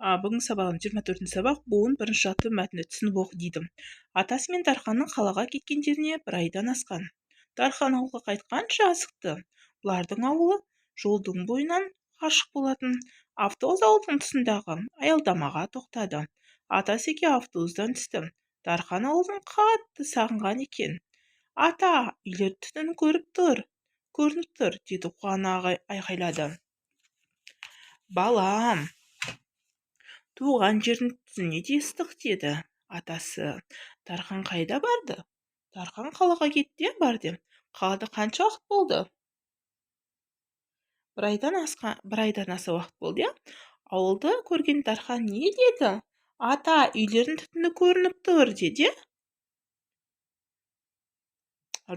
Бүгін сабағым 24-ші сабақ буын бірінші атты мәтінді түсініп оқы дейді. Атасы мен Дарханның қалаға кеткендеріне бір айдан асқан. Дархан ауылға қайтқанша асықты. Бұлардың ауылы жолдың бойынан қашық болатын. Автобус ауылдың тұсындағы аялдамаға тоқтады. Атасы екеуі автобустан түсті. Дархан ауылын қатты сағынған екен. Ата, үйлер түтін көрініп тұр, деді қуана айқайлады. Балам, туған жердің түтініне де ыстық, деді атасы. Дархан қайда барды? Дархан қалаға кетті барды. Қалада қанша уақыт болды? Бір айдан аса уақыт болды. Ауылды көрген Дархан не деді? Ата, үйлердің түтіні көрініп тұр, деді.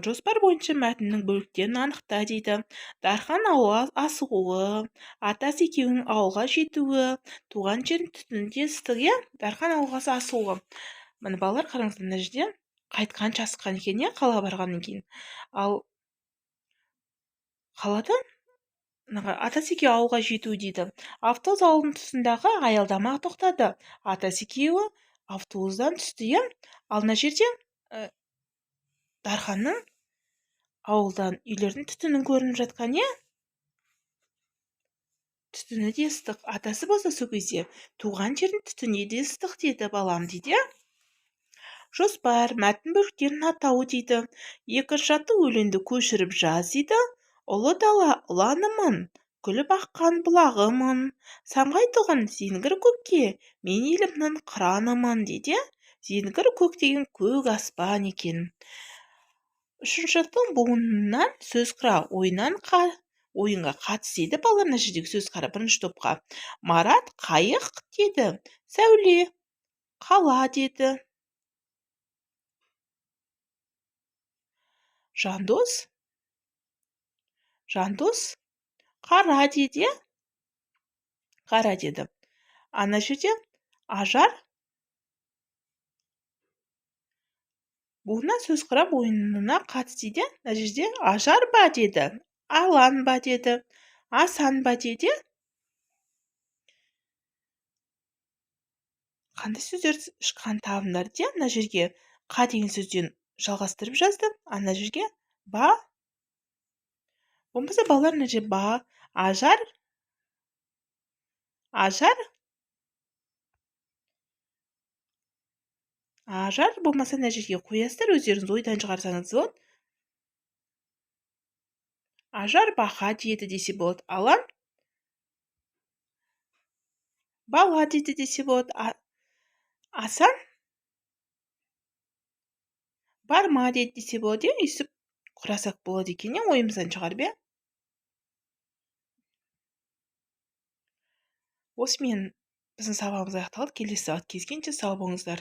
Жоспар бойынша мәтіннің бөліктерін анықта, дейді. Дархан ауылға асығуы, атасы екеуінің ауылға жетуі, туған жердің түтінінде ыстық, Дархан ауылға асығуы. Міне балалар, қараңыздар, мына жерде қайтқанша асыққан екен, қала барғаннан кейін. Ал қаладан атасы екеуі ауылға жетуі, дейді. Автобус ауылдың тұсындағы аялдамаға тоқтады. Атасы екеуі автобустан түсті, ал мына жерде Дарханның ауылдан үйлердің түтінін көрініп жатқан, түтіні де ыстық. Атасы болса сол кезде туған жердің түтіні де ыстық, деді балам, дейді. Жоспар мәтін бөліктерін атауы, дейді. Екінші атты өлеңді көшіріп жаз, дейді. Ұлы дала ұланымын, күліп аққан бұлағымын, самғайтұғын зеңгір көкке, мен елімнің қыранымын, дейді. Зеңгір көк деген көк аспан екен. Үшінші аттың буынынан сөз құра ойынға қатыс, дейді. Балаларына жердегі сөз қара бірінші топқа. Марат қайық, деді. Сәуле қала, деді. Жандос қара, деді. Қара, деді. Ана жерде Ажар буыннан сөз құрап ойынына қатыс, дейді. Мына жерде Ажар ба, деді. Алан ба, деді. Асан ба, деді. Қандай сөздер шыққан табымдар, де. Мына жерге қа деген сөзден жалғастырып жазды. Ана жерге ба. Болмаса балалар, мына жерге ба, Ажар болмаса мына жерге қоясыздар, өздеріңіз ойдан шығарсаңыз болады. Ажар бақа, деді десе болады. Алан бала, деді десе болады. Асан барма, деді десе болады. Үйсіп құрасақ болады екен, ойымыздан шығарып. Осымен біздің сабағымыз аяқталды. Келесі сабақта кездескенше сау болыңыздар.